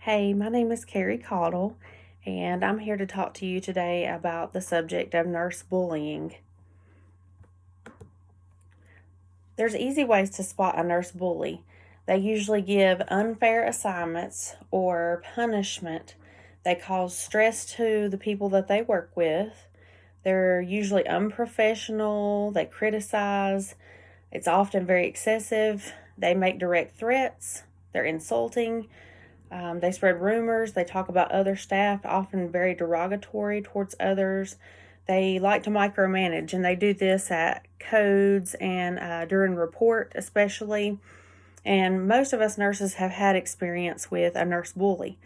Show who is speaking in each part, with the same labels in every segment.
Speaker 1: Hey, my name is Carrie Caudle, and I'm here to talk to you today about the subject of nurse bullying. There's easy ways to spot a nurse bully. They usually give unfair assignments or punishment. They cause stress to the people that they work with. They're usually unprofessional. They criticize. It's often very excessive. They make direct threats. They're insulting. They spread rumors. They talk about other staff, often very derogatory towards others. They like to micromanage, and they do this at codes and during report, especially. And most of us nurses have had experience with a nurse bully.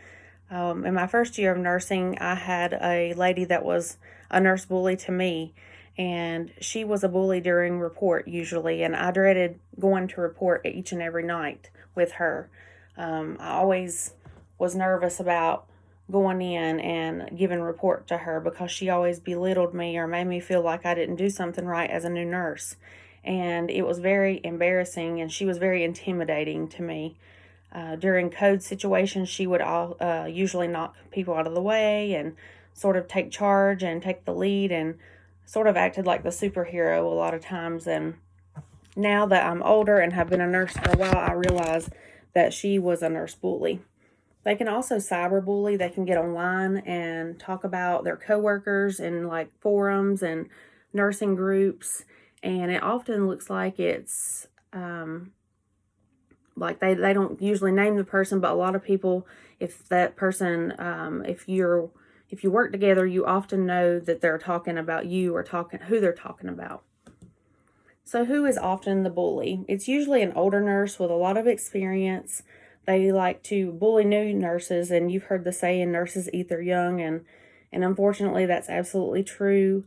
Speaker 1: In my first year of nursing, I had a lady that was a nurse bully to me, and she was a bully during report usually, and I dreaded going to report each and every night with her. I always was nervous about going in and giving report to her because she always belittled me or made me feel like I didn't do something right as a new nurse. And it was very embarrassing, and she was very intimidating to me. During code situations, she would usually knock people out of the way and sort of take charge and take the lead and sort of acted like the superhero a lot of times. And now that I'm older and have been a nurse for a while, I realize that she was a nurse bully. They can also cyberbully. They can get online and talk about their coworkers in like forums and nursing groups. And it often looks like it's like they don't usually name the person, but a lot of people, if that person, if you work together, you often know that they're talking about you or who they're talking about. So who is often the bully? It's usually an older nurse with a lot of experience. They like to bully new nurses, and you've heard the saying, nurses eat their young, and unfortunately that's absolutely true.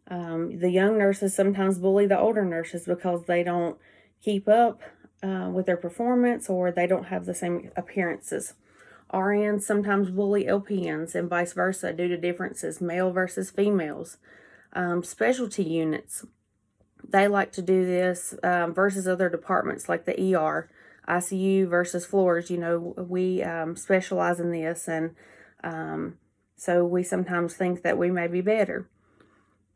Speaker 1: The young nurses sometimes bully the older nurses because they don't keep up with their performance, or they don't have the same appearances. RNs sometimes bully LPNs and vice versa due to differences, male versus females. Specialty units, they like to do this versus other departments like the ER, ICU versus floors. You know, we specialize in this, and so we sometimes think that we may be better.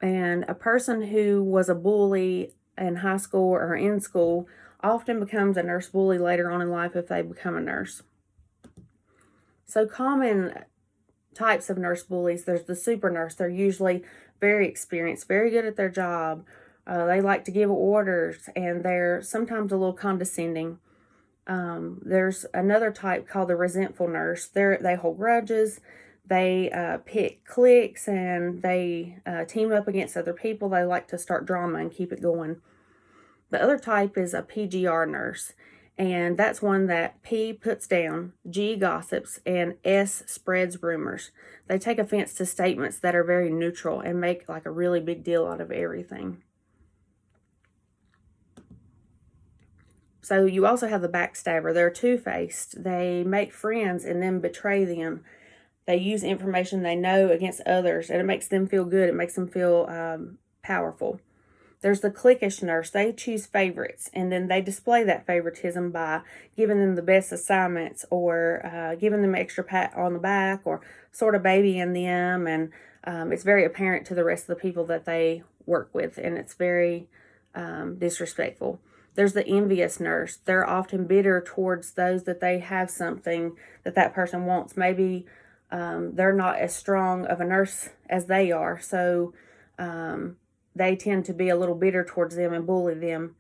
Speaker 1: And a person who was a bully in high school or in school often becomes a nurse bully later on in life if they become a nurse. So common types of nurse bullies, there's the super nurse. They're usually very experienced, very good at their job. They like to give orders, and they're sometimes a little condescending. There's another type called the resentful nurse. They hold grudges. They pick cliques, and they team up against other people. They like to start drama and keep it going. The other type is a PGR nurse, and that's one that P puts down, G gossips, and S spreads rumors. They take offense to statements that are very neutral and make like a really big deal out of everything. So you also have the backstabber. They're two-faced. They make friends and then betray them. They use information they know against others, and it makes them feel good. It makes them feel powerful. There's the cliquish nurse. They choose favorites, and then they display that favoritism by giving them the best assignments, or giving them extra pat on the back, or sort of babying them. And it's very apparent to the rest of the people that they work with, and it's very disrespectful. There's the envious nurse. They're often bitter towards those that they have something that person wants. Maybe they're not as strong of a nurse as they are, so they tend to be a little bitter towards them and bully them.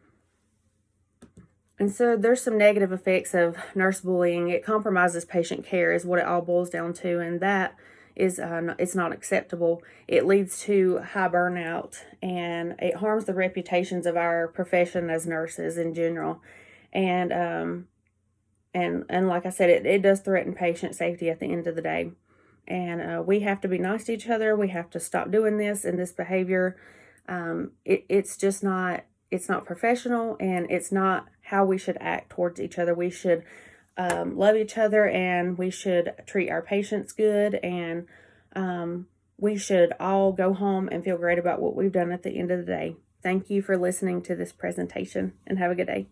Speaker 1: And so there's some negative effects of nurse bullying. It compromises patient care is what it all boils down to, and that is it's not acceptable. It leads to high burnout, and it harms the reputations of our profession as nurses in general. And like I said, it does threaten patient safety at the end of the day. And we have to be nice to each other. We have to stop doing this and this behavior. It's just not, it's not professional, and it's not how we should act towards each other. We should love each other, and we should treat our patients good, and we should all go home and feel great about what we've done at the end of the day. Thank you for listening to this presentation, and have a good day.